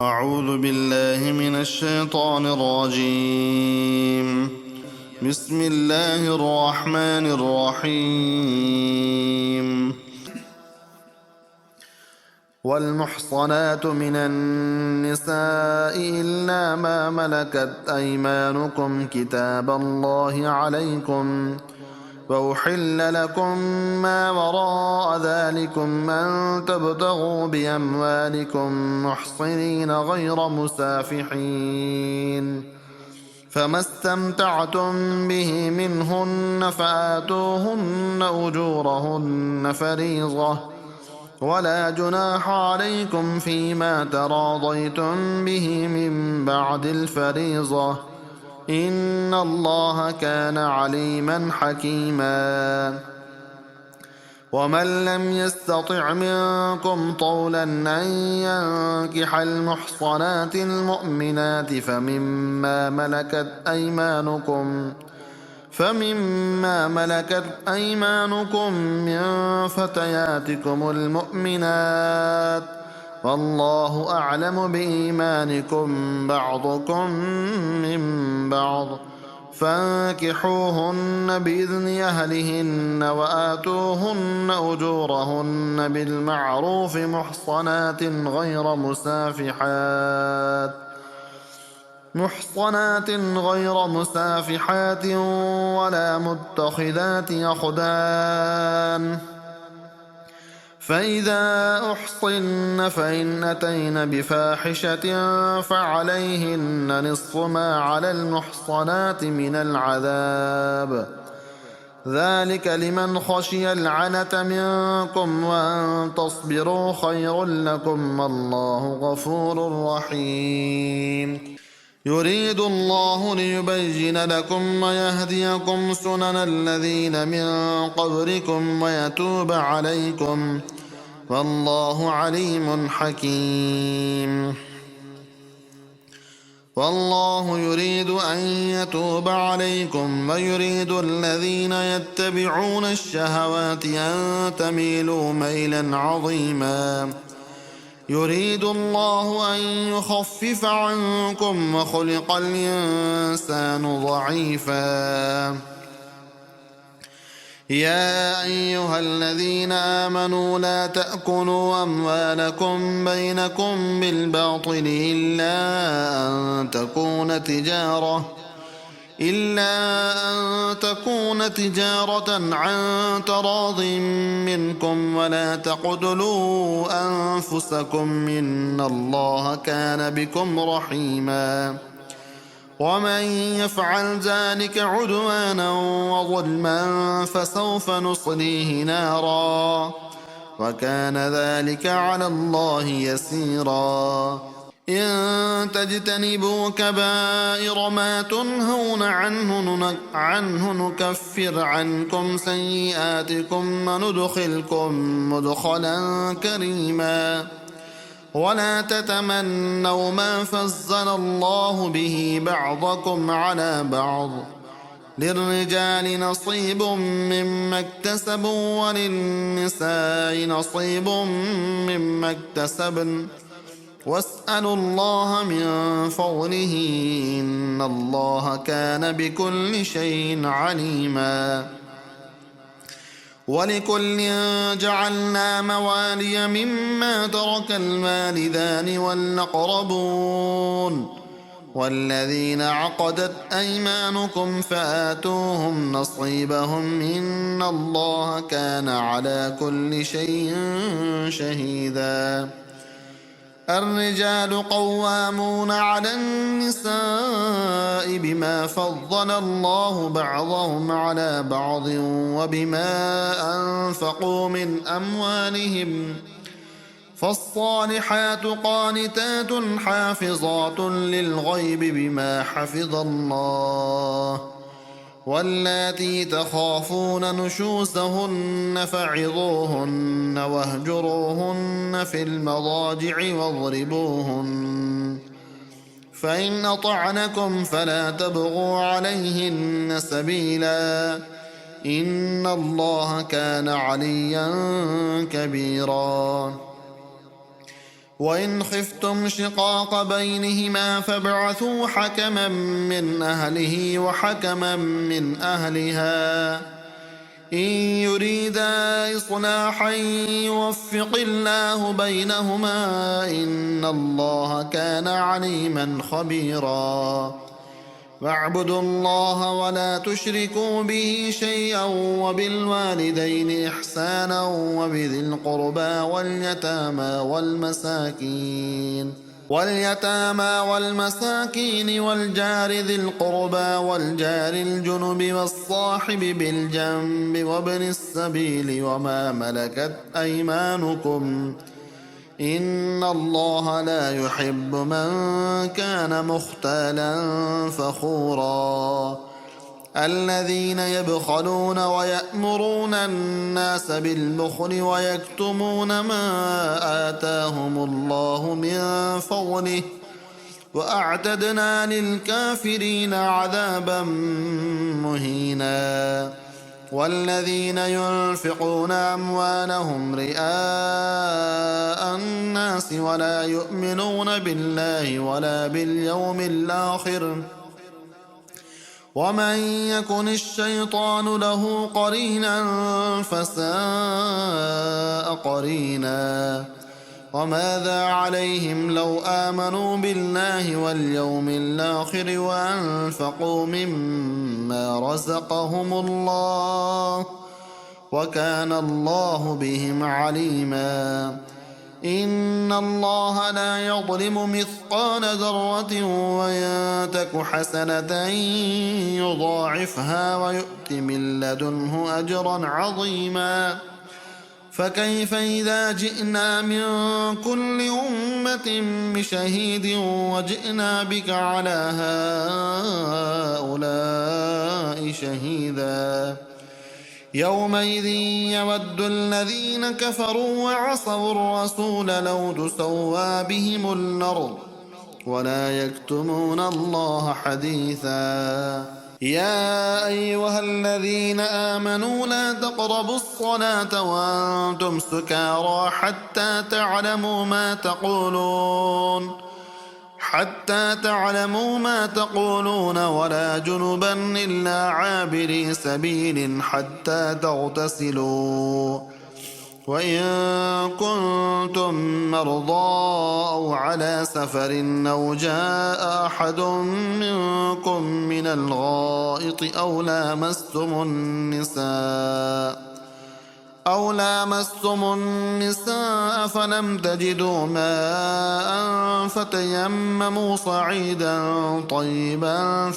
أعوذ بالله من الشيطان الرجيم. بسم الله الرحمن الرحيم. والمحصنات من النساء إلا ما ملكت أيمانكم كتاب الله عليكم، وأحل لكم ما وراء ذلكم أن تبتغوا بأموالكم محصنين غير مسافحين، فما استمتعتم به منهن فآتوهن أجورهن فريضة، ولا جناح عليكم فيما تراضيتم به من بعد الفريضة، إن الله كان عليما حكيما. ومن لم يستطع منكم طولا أن ينكح المحصنات المؤمنات فمما ملكت أيمانكم من فتياتكم المؤمنات، والله أعلم بإيمانكم بعضكم من بعض، فانكحوهن بإذن أهلهن وآتوهن أجورهن بالمعروف محصنات غير مسافحات ولا متخذات أخدان، فإذا أحصن فإن أتين بفاحشة فعليهن نصف ما على المحصنات من العذاب، ذلك لمن خشي العنة منكم، وأن تصبروا خير لكم، والله غفور رحيم. يريد الله ليبين لكم ويهديكم سنن الذين من قبلكم ويتوب عليكم، والله عليم حكيم. والله يريد أن يتوب عليكم، ويريد الذين يتبعون الشهوات أن تميلوا ميلا عظيما. يريد الله أن يخفف عنكم، وخلق الإنسان ضعيفا. يا أيها الذين آمنوا لا تأكلوا أموالكم بينكم بالباطل إلا أن تكون تجارة عن تراض منكم، ولا تقتلوا أنفسكم، إن الله كان بكم رحيما. ومن يفعل ذلك عدوانا وظلما فسوف نصليه نارا، وكان ذلك على الله يسيرا. إن تجتنبوا كبائر ما تنهون عنه نكفر عنكم سيئاتكم وندخلكم مدخلا كريما. ولا تتمنوا ما فضل الله به بعضكم على بعض، للرجال نصيب مما اكتسبوا وللنساء نصيب مما اكتسبن، واسألوا الله من فضله، إن الله كان بكل شيء عليما. ولكل جعلنا موالي مما ترك الوالدان والأقربون والذين عقدت أيمانكم فآتوهم نصيبهم، إن الله كان على كل شيء شهيدا. الرجال قوامون على النساء بما فضل الله بعضهم على بعض وبما أنفقوا من أموالهم، فالصالحات قانتات حافظات للغيب بما حفظ الله، واللاتي تخافون نشوزهن فعظوهن واهجروهن في المضاجع واضربوهن، فإن أطعنكم فلا تبغوا عليهن سبيلا، إن الله كان عليا كبيرا. وإن خفتم شقاق بينهما فابعثوا حكما من أهله وحكما من أهلها إن يريدا إصلاحا يوفق الله بينهما إن الله كان عليما خبيرا واعبدوا الله ولا تشركوا به شيئا وبالوالدين إحسانا وبذي القربى واليتامى والمساكين والجار ذي القربى والجار الجنب والصاحب بالجنب وابن السبيل وما ملكت أيمانكم إن الله لا يحب من كان مختالا فخورا الذين يبخلون ويأمرون الناس بالبخل ويكتمون ما آتاهم الله من فضله وأعتدنا للكافرين عذابا مهينا والذين ينفقون أموالهم رئاء الناس ولا يؤمنون بالله ولا باليوم الآخر ومن يكن الشيطان له قرينا فساء قرينا وماذا عليهم لو آمنوا بالله واليوم الآخر وأنفقوا مما رزقهم الله وكان الله بهم عليما إن الله لا يظلم مثقال ذرة وإن تك حسنة يضاعفها ويؤت من لدنه أجرا عظيما فكيف إذا جئنا من كل أمة بشهيد وجئنا بك على هؤلاء شهيدا يومئذ يود الذين كفروا وعصوا الرسول لو تسوى بهم الأرض ولا يكتمون الله حديثا يا أيها الذين آمنوا لا تقربوا الصلاة وأنتم سكارى حتى تعلموا ما تقولون ولا جنبا إلا عابري سبيل حتى تغتسلوا وإن كنتم مرضى أو على سفر أو جاء أحد منكم من الغائط أو لامستم النساء فلم تجدوا ماء فتيمموا صعيدا طيبا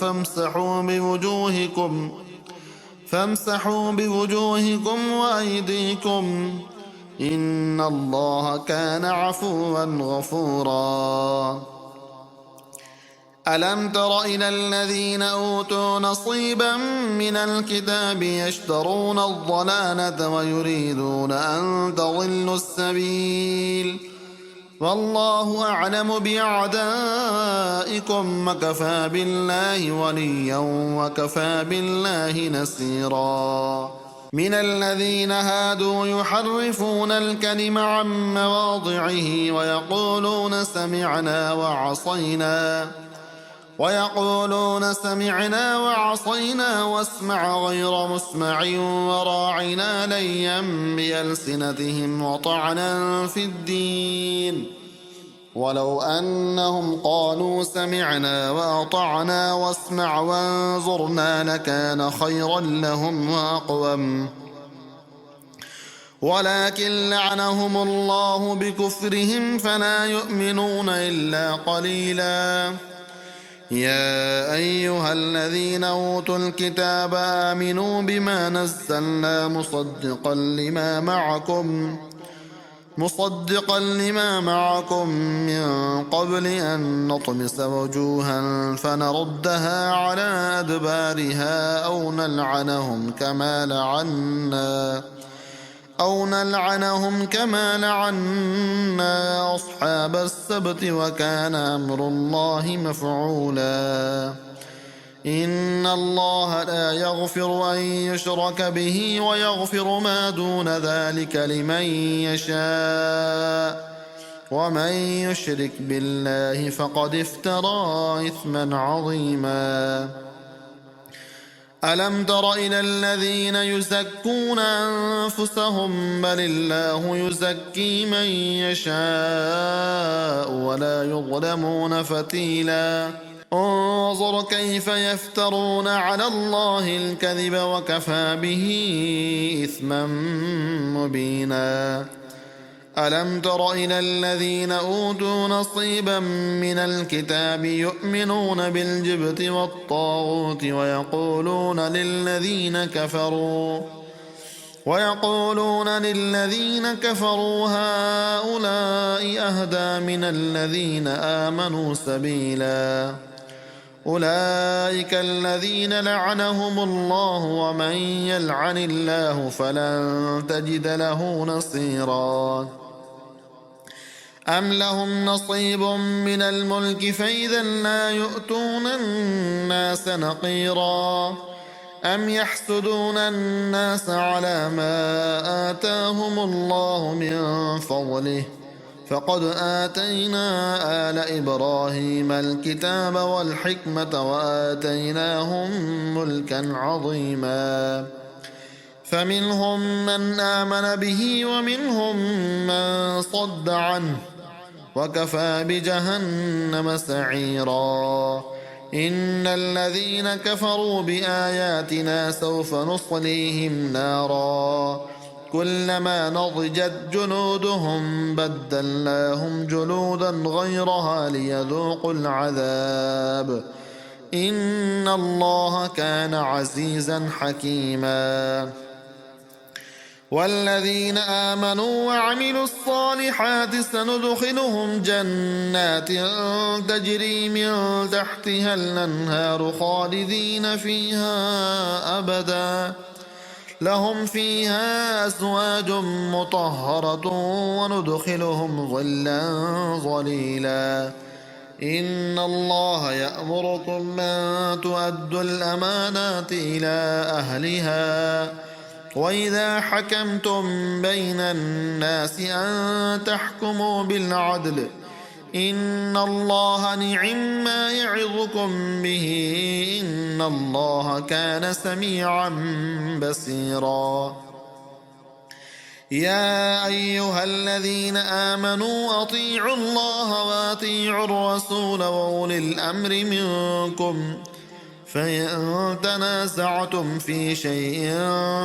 فامسحوا بوجوهكم وأيديكم إن الله كان عفوا غفورا ألم تر إلى الذين أوتوا نصيبا من الكتاب يشترون الضلالة ويريدون أن تضلوا السبيل والله أعلم بأعدائكم وكفى بالله وليا وكفى بالله نصيرا من الذين هادوا يحرفون الكلم عن مواضعه ويقولون سمعنا وعصينا واسمع غير مسمع وراعنا ليا بألسنتهم وطعنا في الدين ولو أنهم قالوا سمعنا وأطعنا واسمع وانظرنا لكان خيرا لهم وأقوم ولكن لعنهم الله بكفرهم فلا يؤمنون إلا قليلا يا أيها الذين أوتوا الكتاب آمنوا بما نزلنا مصدقا لما معكم من قبل أن نطمس وجوها فنردها على أدبارها أو نلعنهم كما لعنا أصحاب السبت وكان أمر الله مفعولا إن الله لا يغفر أن يشرك به ويغفر ما دون ذلك لمن يشاء ومن يشرك بالله فقد افترى إثما عظيما. ألم تر إلى الذين يزكون أنفسهم بل الله يزكي من يشاء ولا يظلمون فتيلا. انظر كيف يفترون على الله الكذب وكفى به إثما مبينا. ألم تر إلى الذين أوتوا نصيبا من الكتاب يؤمنون بالجبت والطاغوت ويقولون للذين كفروا هؤلاء أهدى من الذين آمنوا سبيلا. أولئك الذين لعنهم الله ومن يلعن الله فلن تجد له نصيرا. أم لهم نصيب من الملك فإذا لا يؤتون الناس نقيرا. أم يحسدون الناس على ما آتاهم الله من فضله فقد آتينا آل إبراهيم الكتاب والحكمة وآتيناهم ملكا عظيما. فمنهم من آمن به ومنهم من صد عنه وكفى بجهنم سعيرا. إن الذين كفروا بآياتنا سوف نصليهم نارا كلما نضجت جلودهم بدلناهم جلودا غيرها ليذوقوا العذاب إن الله كان عزيزا حكيما. والذين آمنوا وعملوا الصالحات سندخلهم جنات تجري من تحتها الأنهار خالدين فيها أبدا لهم فيها أزواج مطهرة وندخلهم ظلا ظليلا. إن الله يأمركم أن تؤدوا الأمانات إلى أهلها وإذا حكمتم بين الناس أن تحكموا بالعدل إن الله نعم ما يعظكم به إن الله كان سميعا بصيرا. يا أيها الذين آمنوا أطيعوا الله وأطيعوا الرسول وأولي الأمر منكم فإن تنازعتم في شيء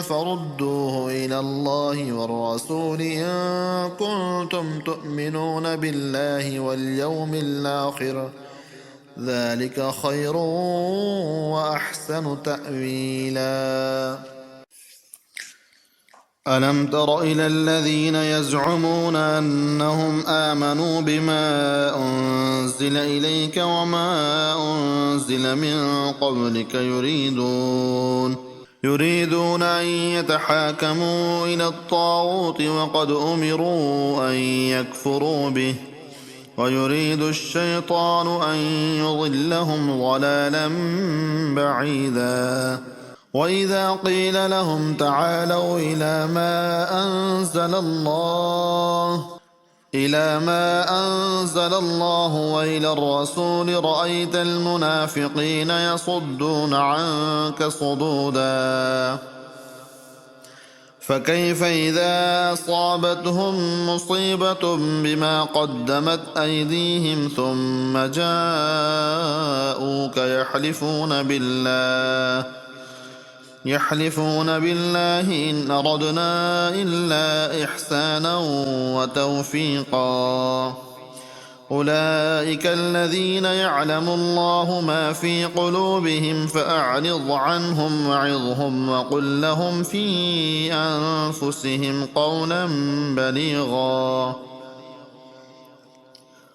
فردوه إلى الله والرسول إن كنتم تؤمنون بالله واليوم الآخر ذلك خير وأحسن تأويلا. ألم تر إلى الذين يزعمون أنهم آمنوا بما أنزل إليك وما أنزل من قبلك يريدون أن يتحاكموا إلى الطاغوت وقد أمروا أن يكفروا به ويريد الشيطان أن يضلهم ضلالا بعيدا. وإذا قيل لهم تعالوا إلى ما أنزل الله وإلى الرسول رأيت المنافقين يصدون عنك صدودا. فكيف إذا أصابتهم مصيبة بما قدمت أيديهم ثم جاءوك يحلفون بالله إن أردنا إلا إحسانا وتوفيقا. أولئك الذين يعلم الله ما في قلوبهم فأعرض عنهم وعظهم وقل لهم في أنفسهم قولا بليغا.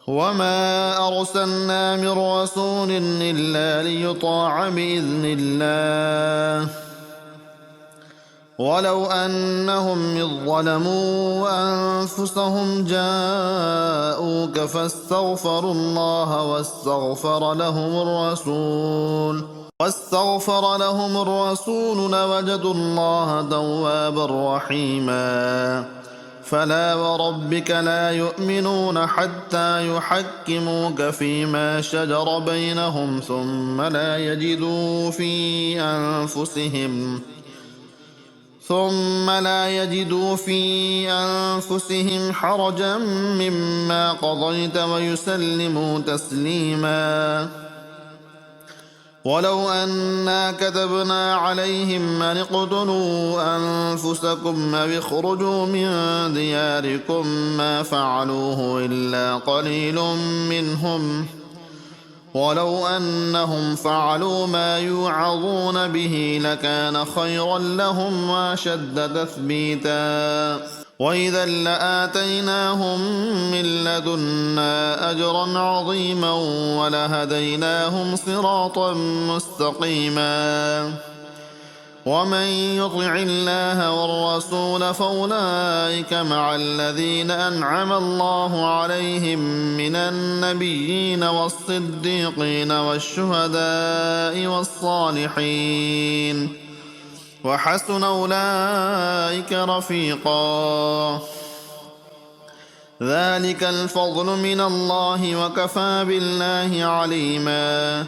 وما أرسلنا من رسول إلا ليطاع بإذن الله ولو أنهم إذ ظلموا أنفسهم جاءوك فاستغفروا الله واستغفر لهم الرسول لوجدوا الله توابا رحيما. فلا وربك لا يؤمنون حتى يحكموك فيما شجر بينهم ثم لا يجدوا في أنفسهم حرجا مما قضيت ويسلموا تسليما. ولو أنا كتبنا عليهم أن اقتلوا أنفسكم أو اخرجوا من دياركم ما فعلوه إلا قليل منهم ولو أنهم فعلوا ما يوعظون به لكان خيرا لهم وأشد تثبيتا وإذا لآتيناهم من لدنا أجرا عظيما ولهديناهم صراطا مستقيما. ومن يطع الله والرسول فأولئك مع الذين أنعم الله عليهم من النبيين والصديقين والشهداء والصالحين وحسن أولئك رفيقا. ذلك الفضل من الله وكفى بالله عليما.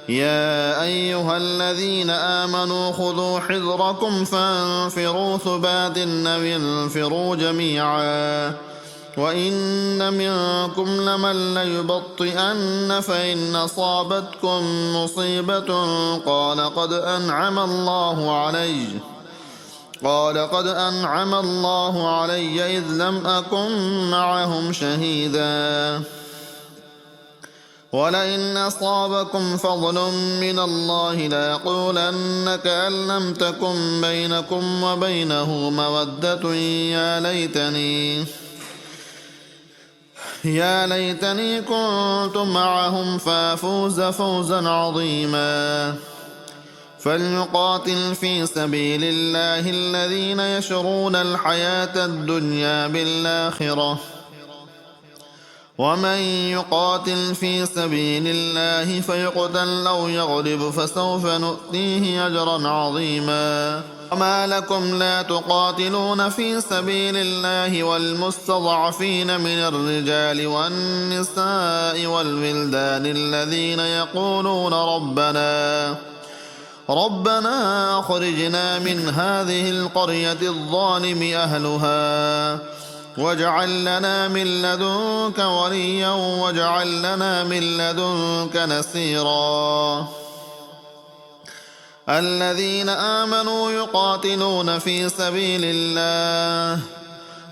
يا أيها الذين آمنوا خذوا حذركم فانفروا ثبات أو انفروا جميعا وإن منكم لمن ليبطئن فإن أصابتكم مصيبة قال قد أنعم الله علي إذ لم أكن معهم شهيدا. ولئن أصابكم فضل من الله ليقولن كأن لم تكن بينكم وبينه مودة يا ليتني كنت معهم فافوز فوزا عظيما. فليقاتل في سبيل الله الذين يشرون الحياة الدنيا بالآخرة ومن يقاتل في سبيل الله فيقتل أو يغلب فسوف نؤتيه أجرا عظيما. وما لكم لا تقاتلون في سبيل الله والمستضعفين من الرجال والنساء والولدان الذين يقولون ربنا أخرجنا من هذه القرية الظالم أهلها واجعل لنا من لدنك وليا واجعل لنا من لدنك نصيرا. الذين آمنوا يقاتلون في سبيل الله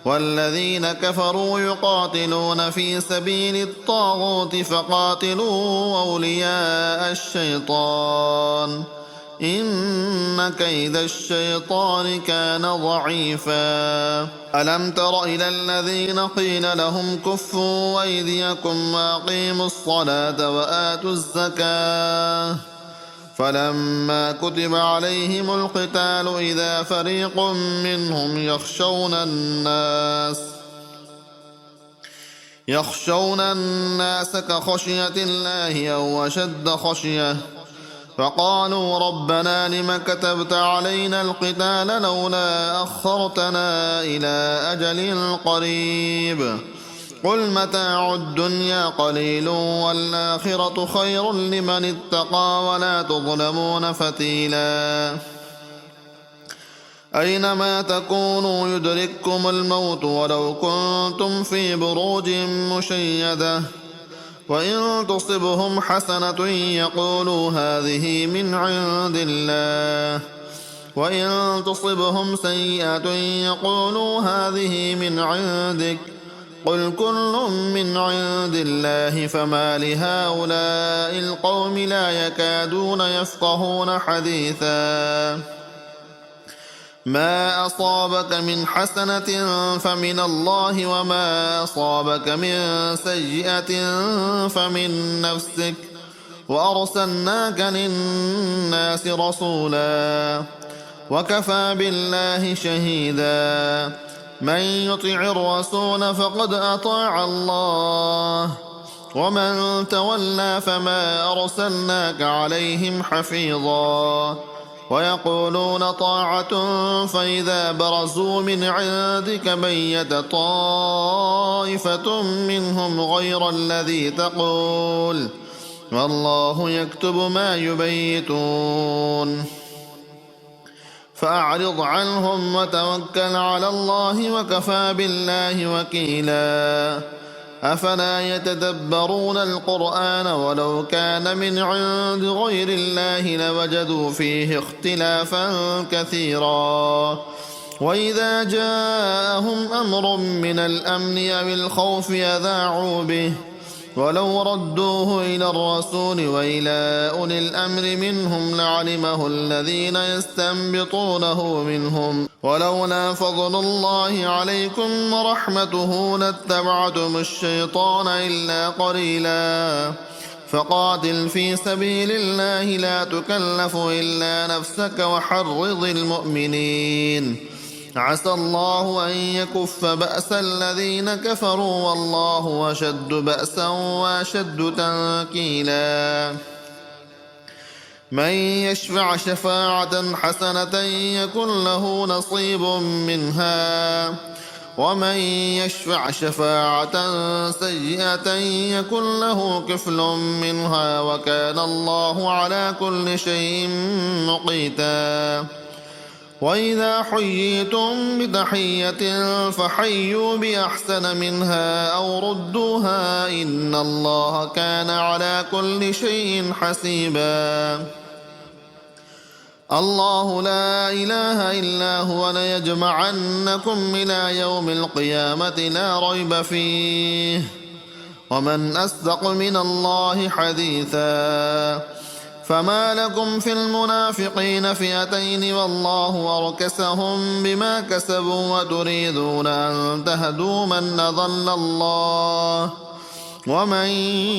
والذين كفروا يقاتلون في سبيل الطاغوت فقاتلوا أولياء الشيطان إن كيد الشيطان كان ضعيفا. ألم تر إلى الذين قيل لهم كفوا أيديكم وأقيموا الصلاة وآتوا الزكاة فلما كتب عليهم القتال إذا فريق منهم يخشون الناس كخشية الله أو أشد خشية فقالوا ربنا لم كتبت علينا القتال لولا أخرتنا إلى أجل قريب قل متاع الدنيا قليل والآخرة خير لمن اتقى ولا تظلمون فتيلا. أينما تكونوا يدرككم الموت ولو كنتم في بروج مشيدة وإن تصبهم حسنة يقولوا هذه من عند الله وإن تصبهم سيئة يقولوا هذه من عندك قل كل من عند الله فما لهؤلاء القوم لا يكادون يفقهون حديثا. ما أصابك من حسنة فمن الله وما أصابك من سيئة فمن نفسك وأرسلناك للناس رسولا وكفى بالله شهيدا. من يطع الرسول فقد أطاع الله ومن تولى فما أرسلناك عليهم حفيظا ويقولون طاعة فإذا برزوا من عندك بيت طائفة منهم غير الذي تقول والله يكتب ما يبيتون فأعرض عنهم وتوكل على الله وكفى بالله وكيلا أفلا يتدبرون القرآن ولو كان من عند غير الله لوجدوا فيه اختلافا كثيرا وإذا جاءهم أمر من الأمن أو الخوف أذاعوا به ولو ردوه إلى الرسول وإلى أولي الأمر منهم لعلمه الذين يستنبطونه منهم ولولا فضل الله عليكم ورحمته لاتبعتم الشيطان إلا قليلا فقاتل في سبيل الله لا تكلف إلا نفسك وحرض المؤمنين عسى الله أن يكف بأس الذين كفروا والله أشد بأسا وأشد تنكيلا من يشفع شفاعة حسنة يكن له نصيب منها ومن يشفع شفاعة سيئة يكن له كفل منها وكان الله على كل شيء مقيتا وإذا حييتم بتحية فحيوا بأحسن منها أو ردوها إن الله كان على كل شيء حسيبا الله لا إله إلا هو ليجمعنكم إلى يوم القيامة لا ريب فيه ومن أصدق من الله حديثا فما لكم في المنافقين فئتين والله أركسهم بما كسبوا وتريدون أن تهدوا من أضل الله ومن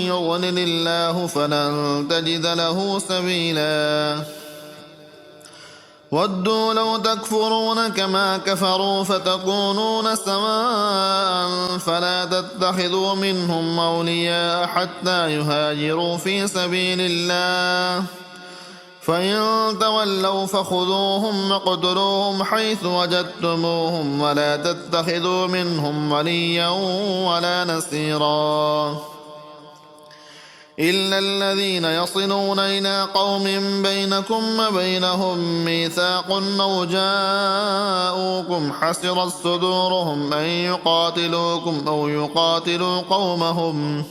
يضلل الله فلن تجد له سبيلا ودوا لو تكفرون كما كفروا فتكونون سواء فلا تتخذوا منهم أولياء حتى يهاجروا في سبيل الله فإن تولوا فخذوهم واقتلوهم حيث وجدتموهم ولا تتخذوا منهم وليا ولا نصيرا إلا الذين يصلون إلى قوم بينكم وبينهم ميثاق أو جاءوكم حسرت صدورهم أن يقاتلوكم أو يقاتلوا قومهم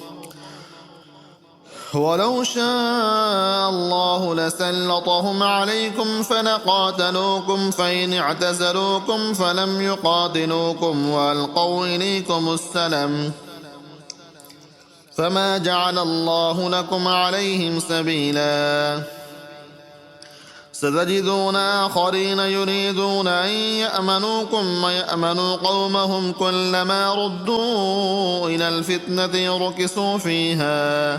ولو شاء الله لسلطهم عليكم فلقاتلوكم فإن اعتزلوكم فلم يقاتلوكم وألقوا إليكم السلم فما جعل الله لكم عليهم سبيلا ستجدون آخرين يريدون أن يأمنوكم ويأمنوا قومهم كلما ردوا إلى الفتنة ركسوا فيها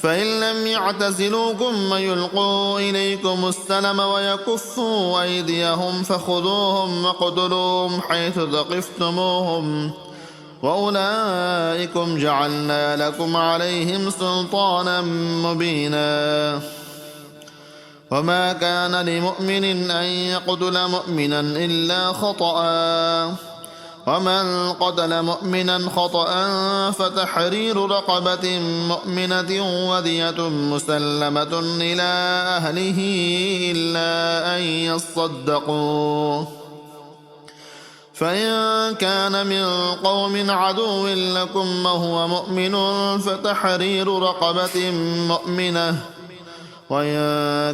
فإن لم يعتزلوكم ويلقوا إليكم السلم ويكفوا أيديهم فخذوهم واقتلوهم حيث ثقفتموهم وأولئكم جعلنا لكم عليهم سلطانا مبينا وما كان لمؤمن أن يقتل مؤمنا إلا خطأ ومن قتل مؤمنا خطأ فتحرير رقبة مؤمنة ودية مسلمة إلى أهله إلا أن يصدقوا فإن كان من قوم عدو لكم وهو مؤمن فتحرير رقبة مؤمنة وإن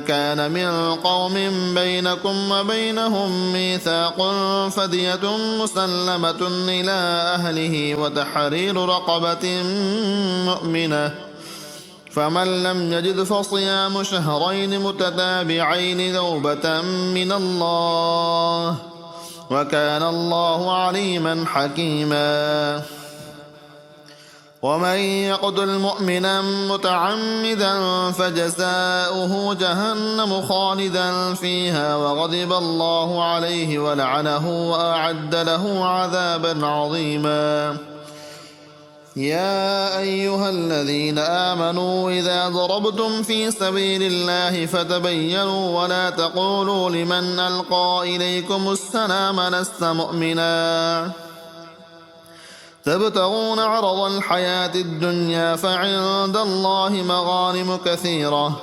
كان من قوم بينكم وبينهم ميثاق فدية مسلمة إلى أهله وتحرير رقبة مؤمنة فمن لم يجد فصيام شهرين متتابعين توبة من الله وكان الله عليما حكيما ومن يقتل مؤمنا متعمدا فجزاؤه جهنم خالدا فيها وغضب الله عليه ولعنه وأعد له عذابا عظيما يا أيها الذين آمنوا إذا ضربتم في سبيل الله فتبينوا ولا تقولوا لمن ألقى إليكم السلام لست مؤمنا تبتغون عرض الحياة الدنيا فعند الله مغانم كثيرة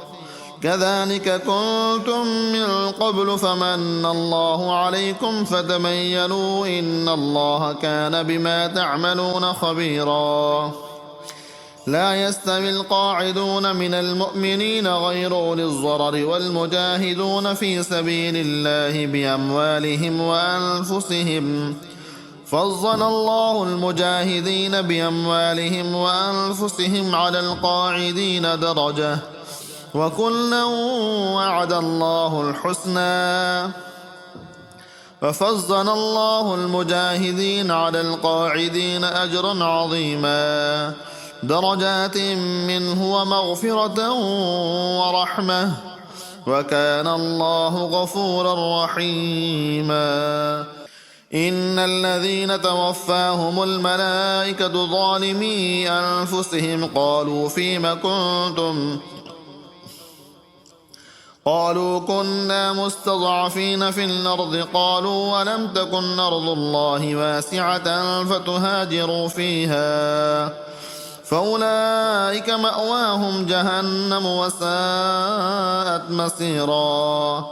كذلك كنتم من قبل فمن الله عليكم فتبينوا إن الله كان بما تعملون خبيرا لا يستوي القاعدون من المؤمنين غير أولي الضرر والمجاهدون في سبيل الله بأموالهم وأنفسهم فضل الله المجاهدين بأموالهم وأنفسهم على القاعدين درجة وكلا وعد الله الحسنى ففضل الله المجاهدين على القاعدين أجرا عظيما درجات منه ومغفرة ورحمة وكان الله غفورا رحيما إن الذين توفاهم الملائكة ظالمي أنفسهم قالوا فيم كنتم قالوا كنا مستضعفين في الأرض قالوا ولم تكن أرض الله واسعة فتهاجروا فيها فأولئك مأواهم جهنم وساءت مصيرا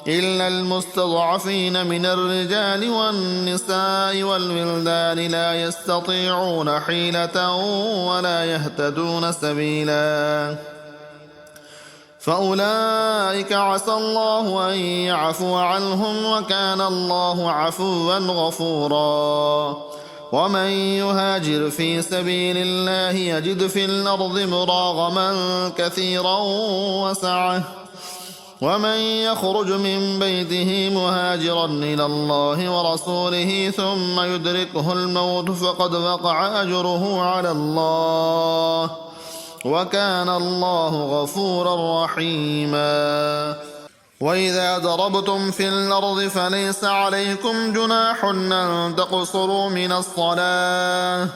إلا المستضعفين من الرجال والنساء والولدان لا يستطيعون حيلة ولا يهتدون سبيلا فأولئك عسى الله أن يعفو عنهم وكان الله عفوا غفورا ومن يهاجر في سبيل الله يجد في الأرض مراغما كثيرا وسعة ومن يخرج من بيته مهاجرا إلى الله ورسوله ثم يدركه الموت فقد وقع أجره على الله وكان الله غفورا رحيما وإذا ضربتم في الأرض فليس عليكم جناح أن تقصروا من الصلاة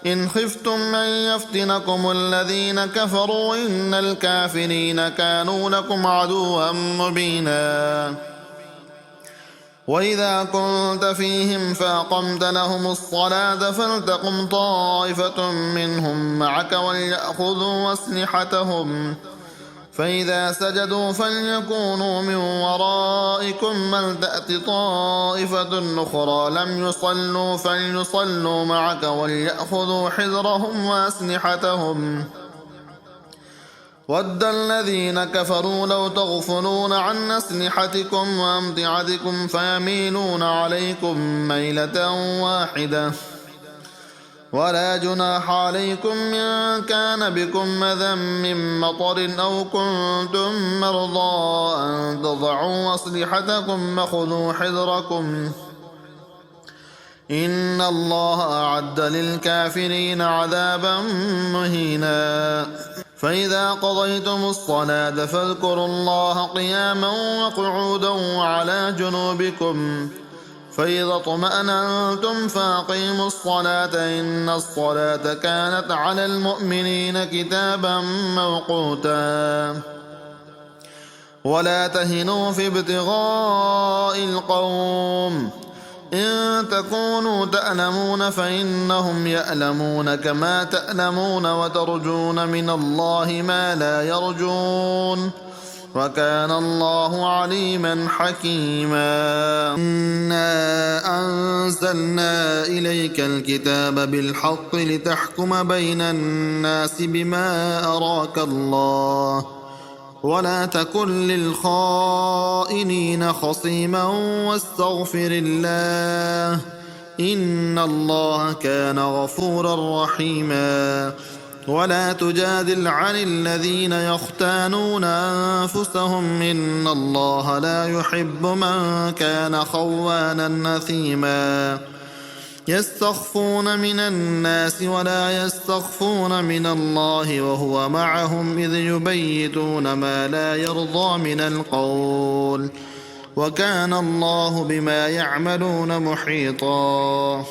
إن خفتم أن يفتنكم الذين كفروا إن الكافرين كانوا لكم عدوا مبينا وإذا كنت فيهم فأقمت لهم الصلاة فلتقم طائفة منهم معك وليأخذوا أسلحتهم فإذا سجدوا فليكونوا من ورائكم ولتأت طائفة أخرى لم يصلوا فليصلوا معك وليأخذوا حذرهم وأسلحتهم ود الذين كفروا لو تغفلون عن أسلحتكم وأمتعتكم فيميلون عليكم ميلة واحدة ولا جناح عليكم إن كان بكم أذى من مطر أو كنتم مرضى أن تضعوا أسلحتكم وخذوا حذركم إن الله أعد للكافرين عذابا مهينا فإذا قضيتم الصلاة فاذكروا الله قياما وقعودا وعلى جنوبكم فإذا اطمأننتم فأقيموا الصلاة إن الصلاة كانت على المؤمنين كتابا موقوتا ولا تهنوا في ابتغاء القوم إن تكونوا تألمون فإنهم يألمون كما تألمون وترجون من الله ما لا يرجون وكان الله عليما حكيما إنا أنزلنا إليك الكتاب بالحق لتحكم بين الناس بما أراك الله ولا تكن للخائنين خصيما واستغفر الله إن الله كان غفورا رحيما ولا تجادل عن الذين يختانون أنفسهم إن الله لا يحب من كان خوانا نثيما يستخفون من الناس ولا يستخفون من الله وهو معهم إذ يبيتون ما لا يرضى من القول وكان الله بما يعملون محيطا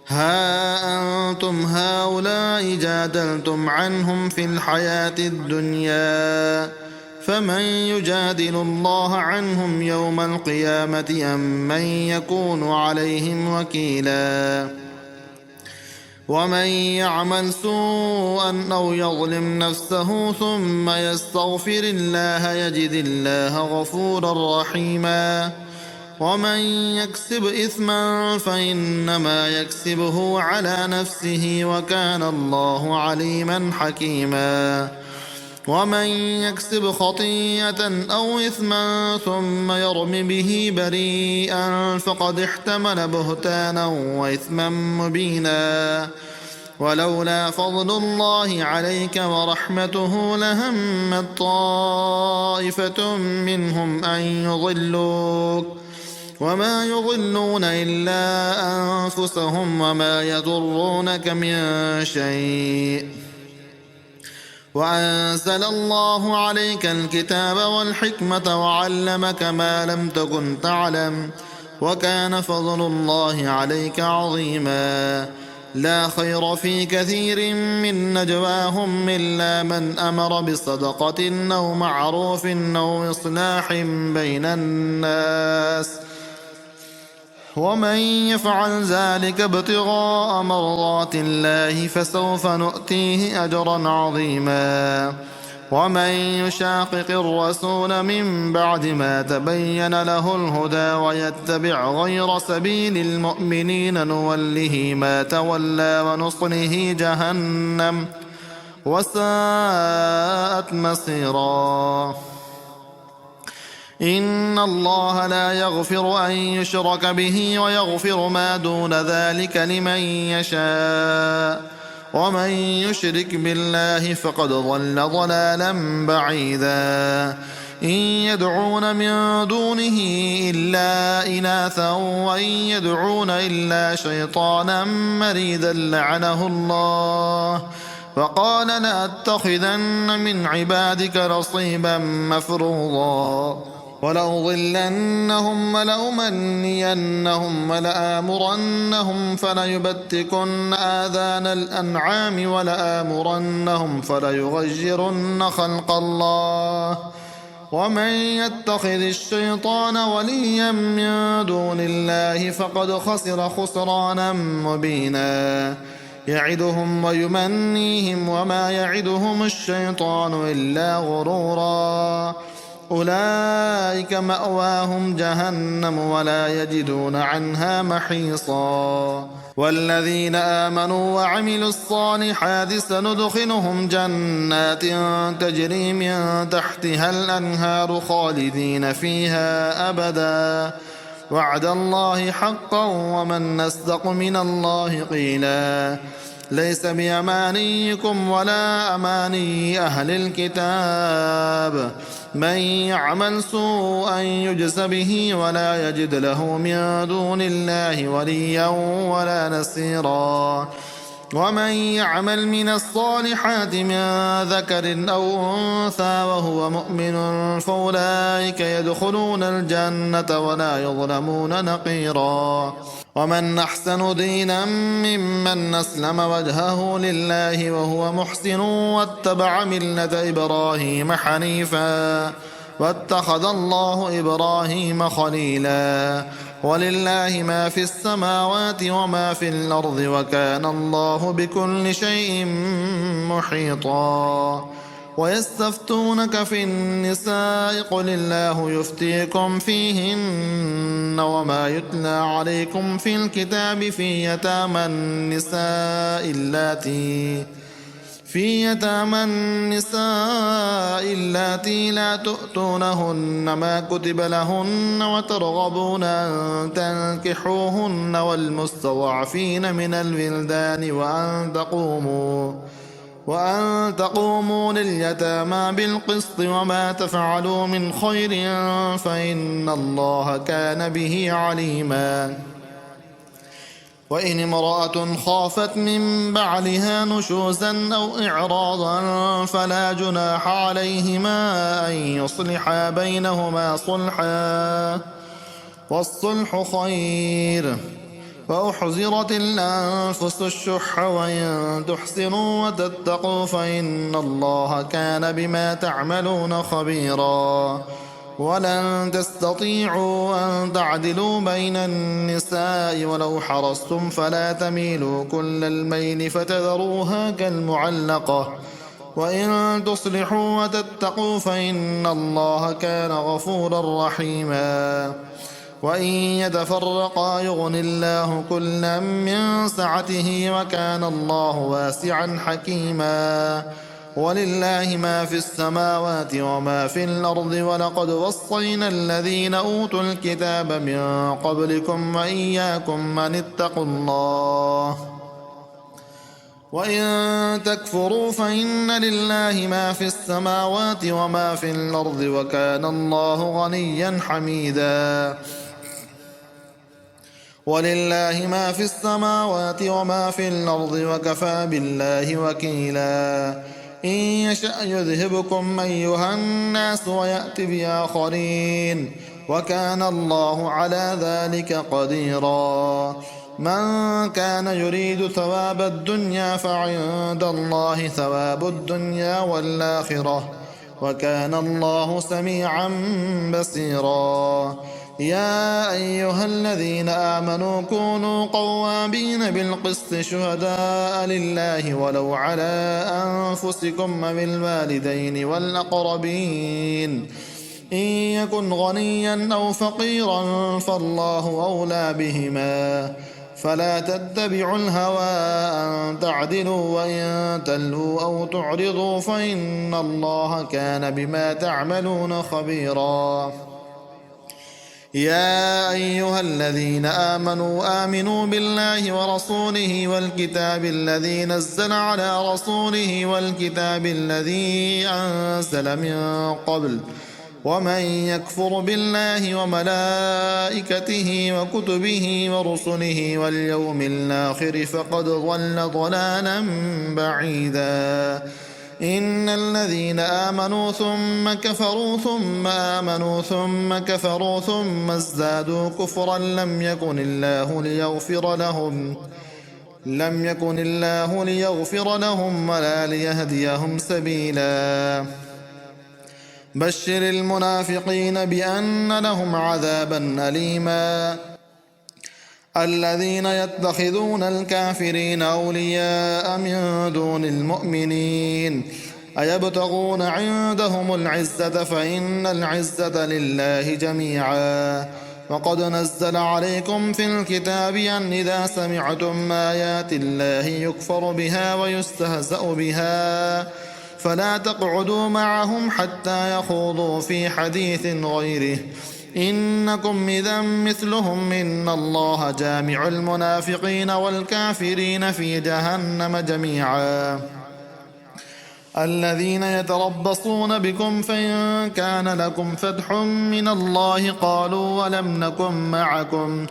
ها أنتم هؤلاء جادلتم عنهم في الحياة الدنيا فمن يجادل الله عنهم يوم القيامة أم من يكون عليهم وكيلا ومن يعمل سوءا أو يظلم نفسه ثم يستغفر الله يجد الله غفورا رحيما ومن يكسب إثما فإنما يكسبه على نفسه وكان الله عليما حكيما ومن يكسب خطيئة أو إثما ثم يرم به بريئا فقد احتمل بهتانا وإثما مبينا ولولا فضل الله عليك ورحمته لهمت طائفة منهم أن يضلوك وما يضلون إلا أنفسهم وما يضرونك من شيء وأنزل الله عليك الكتاب والحكمة وعلمك ما لم تكن تعلم وكان فضل الله عليك عظيما لا خير في كثير من نجواهم إلا من أمر بصدقة أو معروف أو إصلاح بين الناس ومن يفعل ذلك ابتغاء مرضات الله فسوف نؤتيه أجرا عظيما ومن يشاقق الرسول من بعد ما تبين له الهدى ويتبع غير سبيل المؤمنين نوله ما تولى ونصله جهنم وساءت مصيرا إن الله لا يغفر أن يشرك به ويغفر ما دون ذلك لمن يشاء ومن يشرك بالله فقد ضل ضلالا بعيدا إن يدعون من دونه إلا إناثا وإن يدعون إلا شيطانا مريدا لعنه الله وقال لأتخذن من عبادك نصيبا مفروضا ولأضلنهم ولأمنينهم ولآمرنهم فليبتكن آذان الأنعام ولآمرنهم فليغيرن خلق الله ومن يتخذ الشيطان وليا من دون الله فقد خسر خسرانا مبينا يعدهم ويمنيهم وما يعدهم الشيطان إلا غرورا أولئك مأواهم جهنم ولا يجدون عنها محيصا والذين آمنوا وعملوا الصالحات سندخلهم جنات تجري من تحتها الأنهار خالدين فيها أبدا وعد الله حقا ومن أصدق من الله قيلا ليس بأمانيكم ولا أماني أهل الكتاب من يعمل سوءا يجز به ولا يجد له من دون الله وليا ولا نصيرا ومن يعمل من الصالحات من ذكر أو أنثى وهو مؤمن فأولئك يدخلون الجنة ولا يظلمون نقيرا ومن أحسن دينا ممن أسلم وجهه لله وهو محسن واتبع ملة إبراهيم حنيفا واتخذ الله إبراهيم خليلا ولله ما في السماوات وما في الأرض وكان الله بكل شيء محيطا ويستفتونك في النساء قل الله يفتيكم فيهن وما يتلى عليكم في الكتاب في يتامى النساء اللاتي لا تؤتونهن ما كتب لهن وترغبون أن تنكحوهن والمستضعفين من الولدان وأن تقوموا لليتامى بالقسط وما تفعلوا من خير فإن الله كان به عليما وإن امرأة خافت من بعلها نشوزا أو إعراضا فلا جناح عليهما أن يصلحا بينهما صلحا والصلح خير وأحضرت الأنفس الشح وإن تحسنوا وتتقوا فإن الله كان بما تعملون خبيرا ولن تستطيعوا أن تعدلوا بين النساء ولو حرصتم فلا تميلوا كل الميل فتذروها كالمعلقة وإن تصلحوا وتتقوا فإن الله كان غفورا رحيما وإن يتفرقا يغن الله كلا من سعته وكان الله واسعا حكيما ولله ما في السماوات وما في الأرض ولقد وصينا الذين أوتوا الكتاب من قبلكم وإياكم أن اتقوا الله وإن تكفروا فإن لله ما في السماوات وما في الأرض وكان الله غنيا حميدا ولله ما في السماوات وما في الأرض وكفى بالله وكيلا إن يشأ يذهبكم أيها الناس ويأت بآخرين وكان الله على ذلك قديرا من كان يريد ثواب الدنيا فعند الله ثواب الدنيا والآخرة وكان الله سميعا بصيرا يا أيها الذين آمنوا كونوا قوامين بالقسط شهداء لله ولو على أنفسكم بالوالدين والأقربين إن يكن غنيا أو فقيرا فالله أولى بهما فلا تتبعوا الهوى أن تعدلوا وإن تلهوا أو تعرضوا فإن الله كان بما تعملون خبيرا يا أيها الذين آمنوا بالله ورسوله والكتاب الذي نزل على رسوله والكتاب الذي أنزل من قبل ومن يكفر بالله وملائكته وكتبه ورسله واليوم الآخر فقد ضل ضلالا بعيدا إن الذين آمنوا ثم كفروا ثم آمنوا ثم كفروا ثم ازدادوا كفرا لم يكن الله ليغفر لهم ولا ليهديهم سبيلا بشر المنافقين بأن لهم عذابا أليما الذين يتخذون الكافرين أولياء من دون المؤمنين أيبتغون عندهم العزة فإن العزة لله جميعا وقد نزل عليكم في الكتاب أن إذا سمعتم آيات الله يكفر بها ويستهزأ بها فلا تقعدوا معهم حتى يخوضوا في حديث غيره إنكم إذا مثلهم إن الله جامع المنافقين والكافرين في جهنم جميعا الذين يتربصون بكم فإن كان لكم فتح من الله قالوا ولم نكن معكم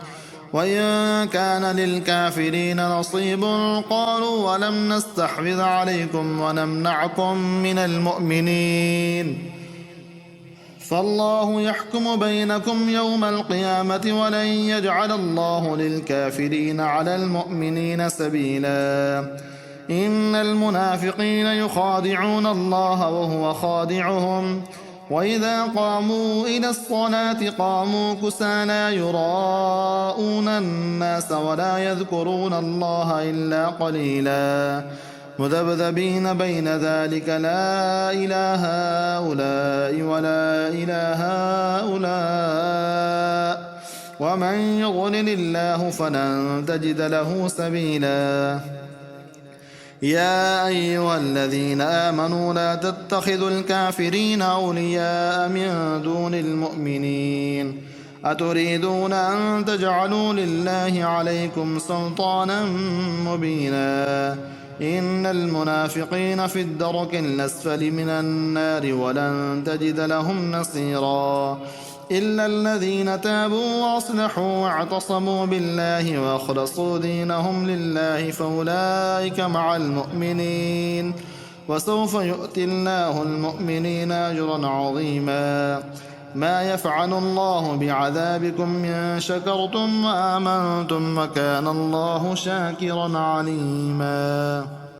وإن كان للكافرين نصيب قالوا ولم نستحوذ عليكم ونمنعكم من المؤمنين فالله يحكم بينكم يوم القيامة ولن يجعل الله للكافرين على المؤمنين سبيلا إن المنافقين يخادعون الله وهو خادعهم وإذا قاموا إلى الصلاة قاموا كسالى يراءون الناس ولا يذكرون الله إلا قليلا مذبذبين بين ذلك لا إله هؤلاء ولا إله هؤلاء ومن يضلل الله فلن تجد له سبيلا يا أيها الذين آمنوا لا تتخذوا الكافرين أولياء من دون المؤمنين أتريدون أن تجعلوا لله عليكم سلطانا مبينا إن المنافقين في الدرك الأسفل من النار ولن تجد لهم نصيرا إلا الذين تابوا وأصلحوا واعتصموا بالله وأخلصوا دينهم لله فأولئك مع المؤمنين وسوف يؤتي الله المؤمنين أجرا عظيما ما يفعل الله بعذابكم إن شكرتم وآمنتم وكان الله شاكرا عليما.